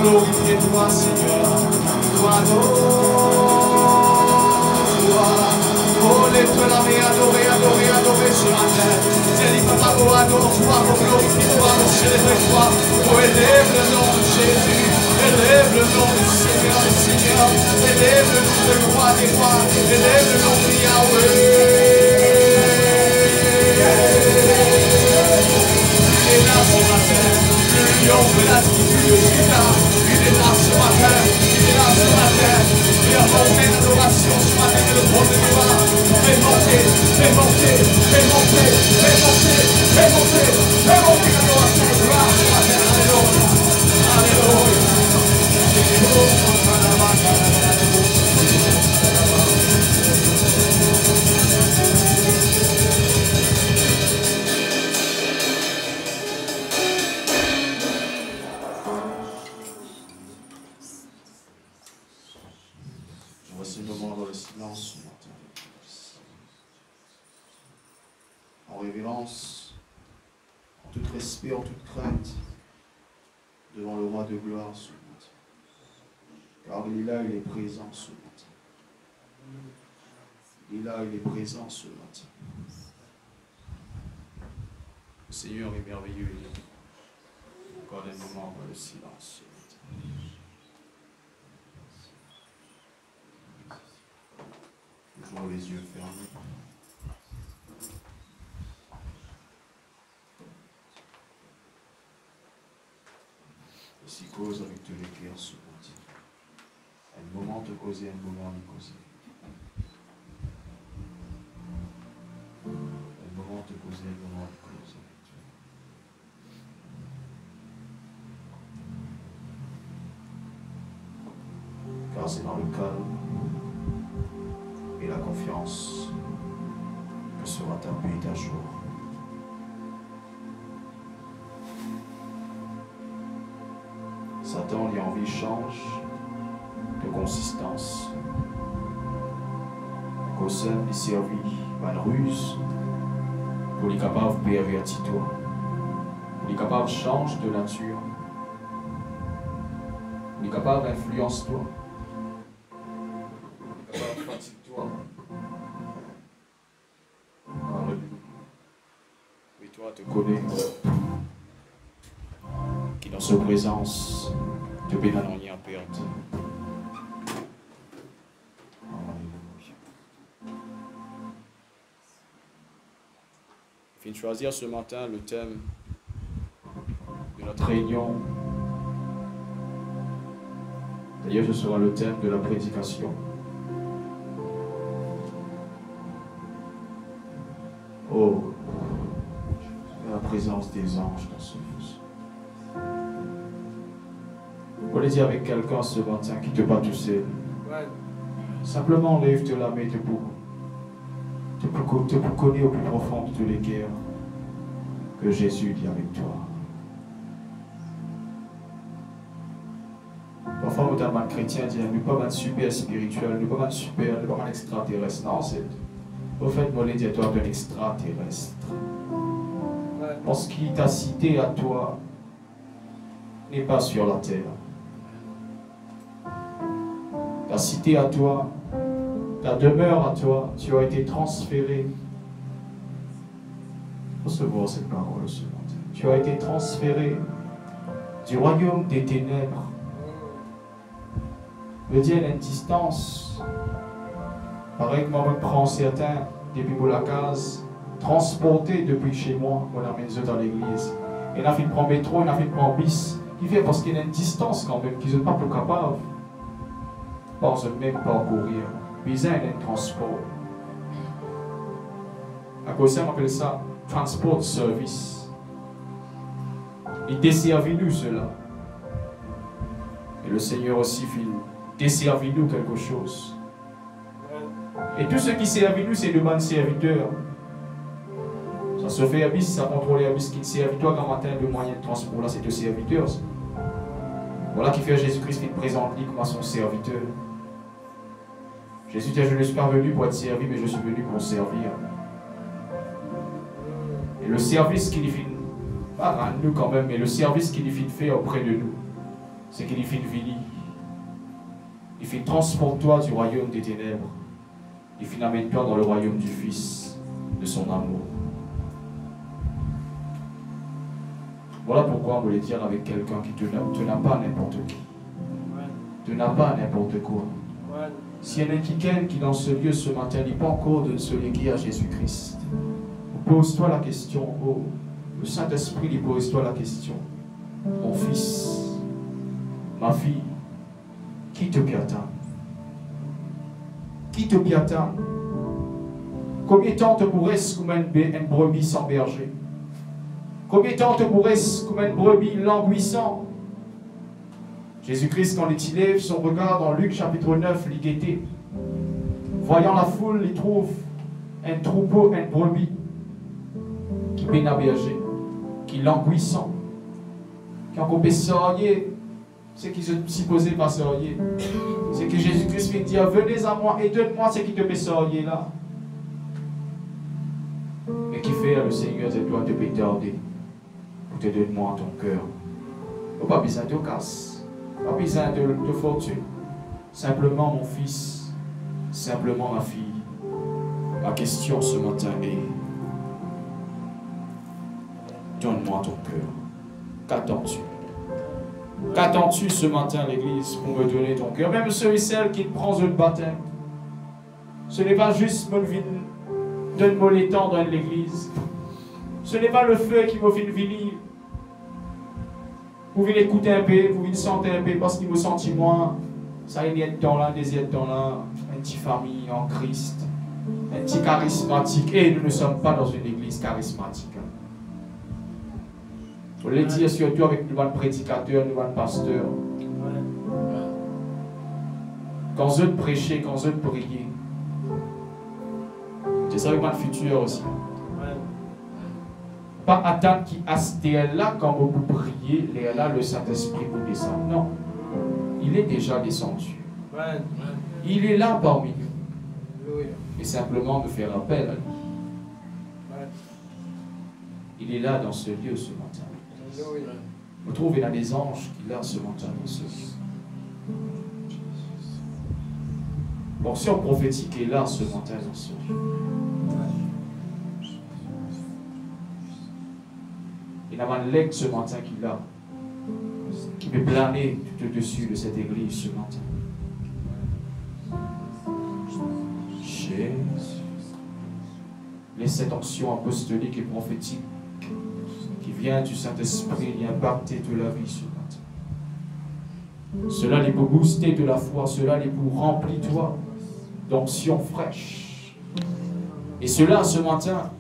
Glorifiez-toi, Seigneur. Oh, lève-toi la main, adorez ce matin. Dis, papa, adore-toi, glorifie-toi, célèbre-toi. Oh, élève le nom de Jésus. Élève le nom du Seigneur des Seigneurs. Élève le nom de roi des rois. Élève le nom de Yahweh. Il est là ce matin, le lion de la tribu de Juda. Il est là ce matin, il est là ce matin. Il a monté l'adoration ce matin et le trône de gloire. Fais monter, fais monter, fais monter, fais monter, fais monter, fais monter l'adoration de gloire ce matin. Alléluia, alléluia. Voici le moment dans le silence ce matin. En révérence, en tout respect, en toute crainte, devant le roi de gloire ce matin. Car il est là, il est présent ce matin. Il est là, il est présent ce matin. Le Seigneur est merveilleux. Encore des moments dans le silence ce matin. Toujours les yeux fermés. Aussi cause avec tous les cœurs ce matin. Un moment te causer, un moment lui causer. Un moment te causer, un moment lui causer. Car c'est dans le calme et la confiance que sera ta paix et ta joie. Satan, il y a envie, change de consistance. Qu'au sein il servit par une ruse pour les capables de pervertir toi. Pour les capables de changer de nature. Pour les capables d'influence toi. Oui, toi, te connais, qui dans sa présence te bénit en perte. Je viens de choisir ce matin le thème de notre réunion. D'ailleurs, ce sera le thème de la prédication. Oh, la présence des anges dans ce lieu. Vous voulez dire avec quelqu'un ce matin qui te bat tout seul. Ouais. Simplement lève-te la main debout. Te connaître au plus profond de tous les cœurs que Jésus dit avec toi. Parfois, nous sommes chrétiens, nous ne sommes pas super spirituels, nous ne sommes pas super, nous ne sommes pas extraterrestres. Non, c'est. Au fait, moi, je dis à toi, tu es un extraterrestre. Parce qu'il t'a cité à toi n'est pas sur la terre. Ta cité à toi, ta demeure à toi, tu as été transféré. Recevoir cette parole ce matin. Tu as été transféré du royaume des ténèbres. Je dis à une distance. Pareil que moi, je prends certains depuis pour la case, transporté depuis chez moi, on amène eux dans l'église. Et il a fait de prendre métro, il a fait de prendre bis. Qui fait parce qu'il y a une distance quand même, qu'ils ne sont pas plus capables. Par eux-mêmes parcourir. Ils ont un transport. À cause de ça, on appelle ça transport service. Il desservit nous cela. Et le Seigneur aussi desservit nous quelque chose. Et tout ce qui servit nous, c'est de bons serviteurs. Ça se fait abysse, ça contrôle abysse qui servit toi quand matin de moyen de transport. Là, c'est de serviteurs. Voilà qui fait Jésus-Christ qui te présente lui comme son serviteur. Jésus dit, je ne suis pas venu pour être servi, mais je suis venu pour servir. Et le service qu'il fait, pas à nous quand même, mais le service qu'il fait faire auprès de nous, c'est qu'il fait venir. Il fait transporte-toi du royaume des ténèbres. Il fait amène-toi dans le royaume du Fils, de son amour. Voilà pourquoi on voulait dire avec quelqu'un qui te n'a pas n'importe qui. Te n'a pas n'importe quoi. S'il y en a qui dans ce lieu ce matin n'est pas encore de se léguer à Jésus-Christ, pose-toi la question. Oh, le Saint-Esprit lui pose-toi la question. Mon fils, ma fille, qui te piatane? Qui te piatane? Combien de temps te pourrais-ce comme une brebis sans berger? Combien de temps te pourrais-ce comme une brebis languissant? Jésus-Christ, quand il lève son regard dans Luc chapitre 9, il guettait. Voyant la foule, il trouve un troupeau, une brebis qui peine à berger, qui languissant, qui en peut sortir, c'est qui se supposait pas sortir. C'est que Jésus-Christ vient dire, venez à moi et donne-moi ce qui te fait sortir là. Mais qui fait le Seigneur, c'est toi de te tarder pour te donner moi ton cœur. Pas besoin de casse, pas besoin de fortune. Simplement mon fils, simplement ma fille. Ma question ce matin est, donne-moi ton cœur. Qu'attends-tu? Qu'attends-tu ce matin à l'église pour me donner ton cœur? Même ceux et celles qui prennent le baptême. Ce n'est pas juste mon vin, donne-moi les temps dans l'église. Ce n'est pas le feu qui me fait venir. Vous venez écouter un peu, vous venez sentir un peu parce qu'il me sentit moins. Ça y est de temps là, des temps là, une petite famille en Christ, un petit charismatique. Et nous ne sommes pas dans une église charismatique. On le dit surtout avec nous, prédicateurs, nous, pasteurs. Quand je prêcher, quand je prier, c'est ça avec mon futur aussi. Pas attendre qu'il est là quand vous priez, il est là le Saint-Esprit vous descend. Non. Il est déjà descendu. Il est là parmi nous. Et simplement de faire appel à lui. Il est là dans ce lieu ce matin. Vous trouvez là des anges qui là ce matin dans ce lieu. Portion prophétique est là ce matin dans ce lieu. Il y a un leg ce matin qui est là, qui peut planer tout au-dessus de cette église ce matin. Jésus. Laisse cette onction apostolique et prophétique qui vient du Saint-Esprit y impacter de la vie ce matin. Cela les peut booster de la foi, cela les peut remplir toi d'onction fraîche. Et cela ce matin,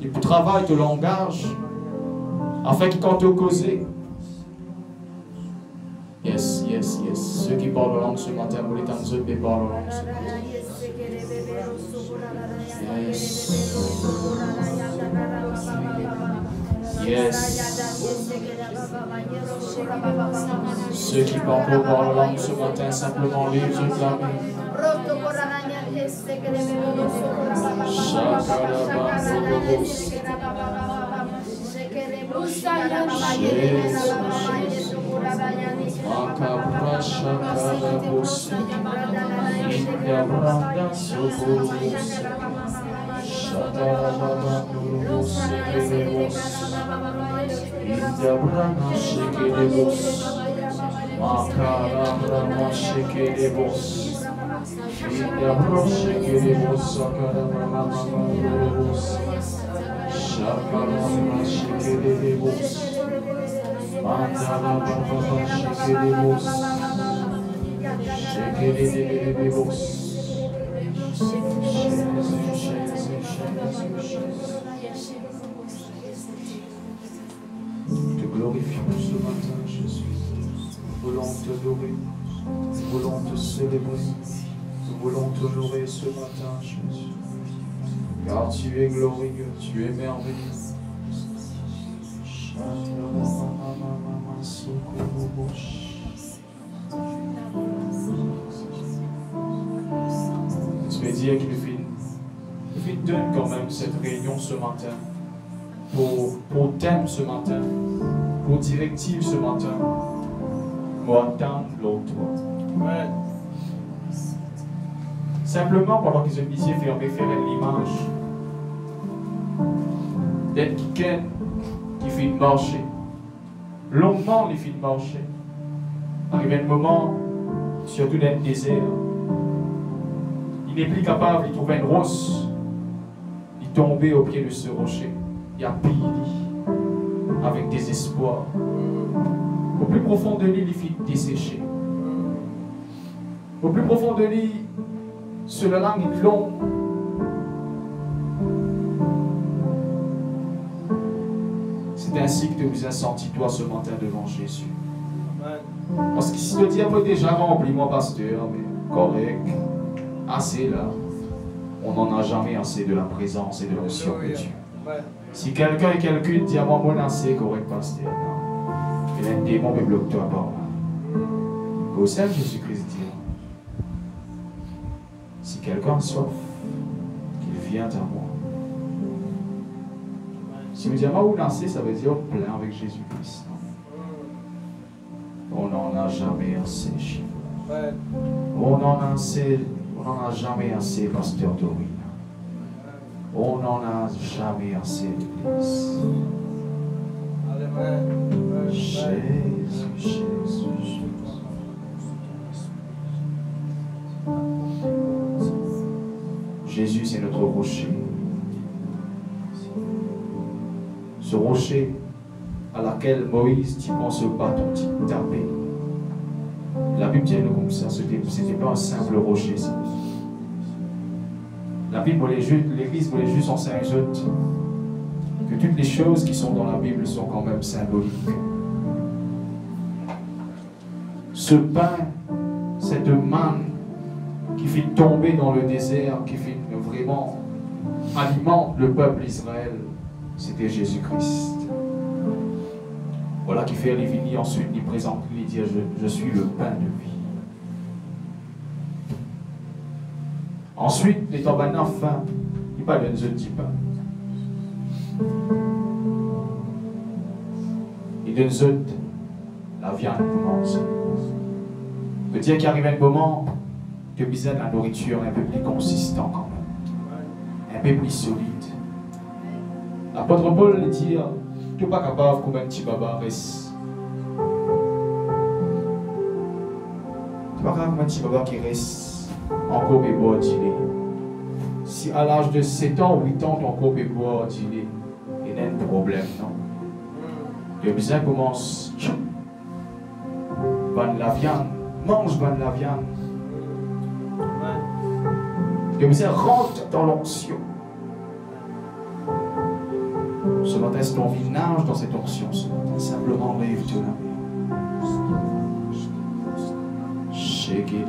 il peut travailler ton langage afin que quand tu causes, yes. Ceux qui parlent langue ce matin, vous les tentez de parler langue ce matin. Yes. Ceux qui parlent langue ce matin, simplement les yeux fermés. glorifions ce matin, Jésus. Nous voulons t'adorer. Nous voulons te célébrer. Nous voulons t'honorer ce matin, Jésus. Car tu es glorieux, tu es merveilleux. Je vais dire qu'il nous donne quand même cette réunion ce matin, pour thème ce matin, pour directive ce matin, pour attendre l'autre. Ouais. Simplement, pendant qu'ils ont misé fermé, faire l'image d'être quelqu'un qui fait marcher. Longuement, les filles marcher. Arrivé un moment, surtout dans le désert, il n'est plus capable de trouver une rosse. Il tombait au pied de ce rocher. Il a pillé avec désespoir. Au plus profond de lui, il fit dessécher. Au plus profond de lui, sur la langue est long. C'est ainsi que tu vous as senti toi ce matin devant Jésus. Parce que si le diable est déjà rempli, moi pasteur, mais correct, assez là, on n'en a jamais assez de la présence et de l'onction de Dieu. Si quelqu'un et quelqu'une dit à moi, moi assez, correct pasteur, non. Et un démon me bloque toi par là. Au sein de Jésus-Christ dit, si quelqu'un a soif, qu'il vienne à moi. Si vous dites, moi, vous lancez, ça veut dire plein avec Jésus-Christ. On n'en a jamais assez, chez vous. On n'en a jamais assez, pasteur Dorine. On n'en a jamais assez, l'Église. Jésus, Jésus, Jésus. Jésus, c'est notre rocher. Ce rocher à laquelle Moïse, tu penses au bâton, tu tapais. La Bible dit comme ça, ce n'était pas un simple rocher. La Bible, l'Église voulait juste enseigner aux autres que toutes les choses qui sont dans la Bible sont quand même symboliques. Ce pain, cette manne qui fait tomber dans le désert, qui fait vraiment alimente le peuple d'Israël, c'était Jésus-Christ. Voilà qui fait les vignes, ensuite il présente, il dit je suis le pain de vie. Ensuite, les tombanants faim, il parle d'un petit pain. Et d'un zut, la viande pour manger. Peut dire qu'il arrive un moment que besoin de la nourriture un peu plus consistant quand même, un peu plus solide. L'apôtre Paul dit, tu n'es pas capable comme un petit baba reste. Tu n'es pas capable comme un petit baba qui reste encore bébé dîner. Si à l'âge de 7 ans ou 8 ans, tu es encore bébé dîner, il y a un problème, non? Le besoin commence. Bonne la viande, mange bonne la viande. Le besoin rentre dans l'onction. Ce matin, si ton vie nage dans cette onction, ce matin, simplement lève-toi là. Shake it,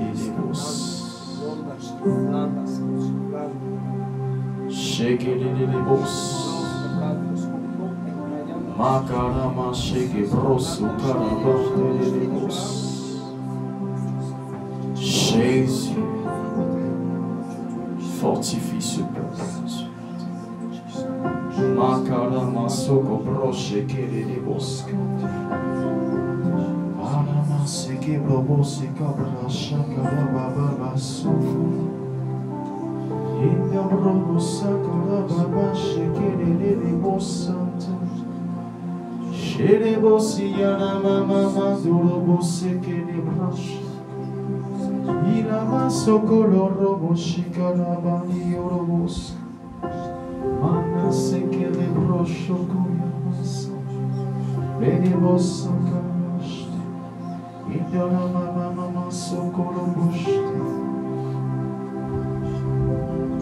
shake it, Makarama shake brosu karabas. Jésus, fortifie ce peuple. Makarama soko broche kere bosque. Arama seke brobose kabra shakara baba so. Inda brobosa kara baba shekere bosanta. Shere bosi yana mama maduro bose kere broche. Ilama soko loro boshikara bani orobos. Mana seke le broche koyamasa. Beni bosa karaste. Indana mama soko lo boshte.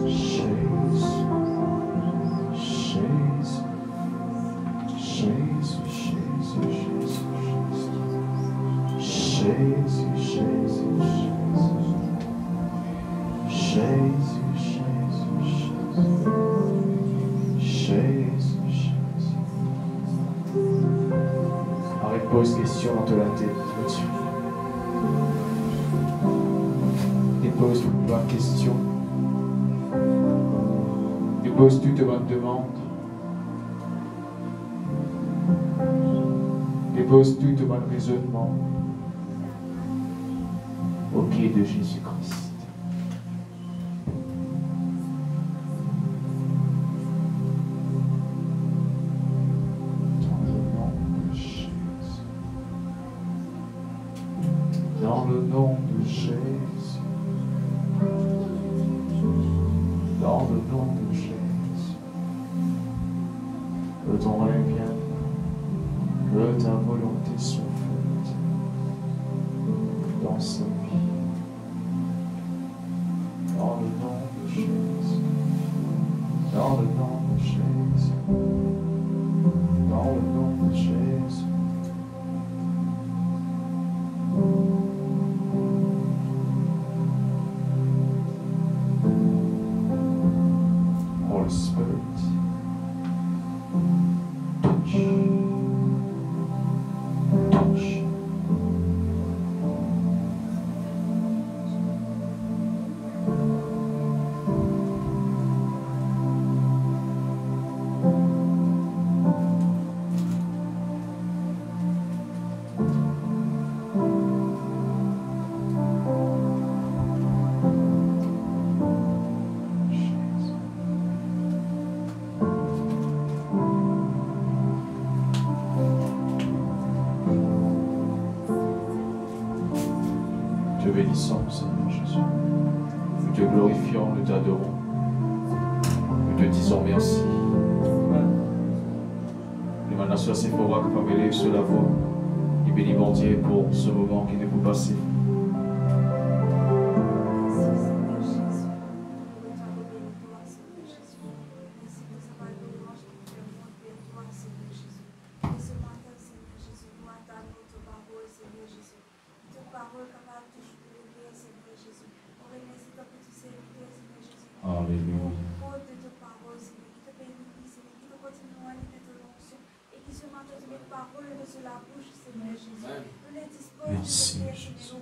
Jesus, Jesus, Jesus, Jesus. Dépose question dans la tête, Dieu. Dépose toute bonne question. Dépose toute bonne demande. Dépose toute bonne raisonnement au pied de Jésus-Christ. Dans le nom de Jésus. Dans le nom de Jésus. Que ton règne vienne. Que ta volonté soit faite dans sa vie. Dans le nom de Jésus. Dans le nom de Jésus. Dans le nom de Jésus. Holy Spirit, touch, touch. Te bénissons, Seigneur Jésus. Nous te glorifions, nous t'adorons. Nous te disons merci. Le maintenant soit Sephora que parmi les sur la voix. Et bénis mon Dieu pour ce moment qui est pour passer. Alléluia. Merci, Jésus.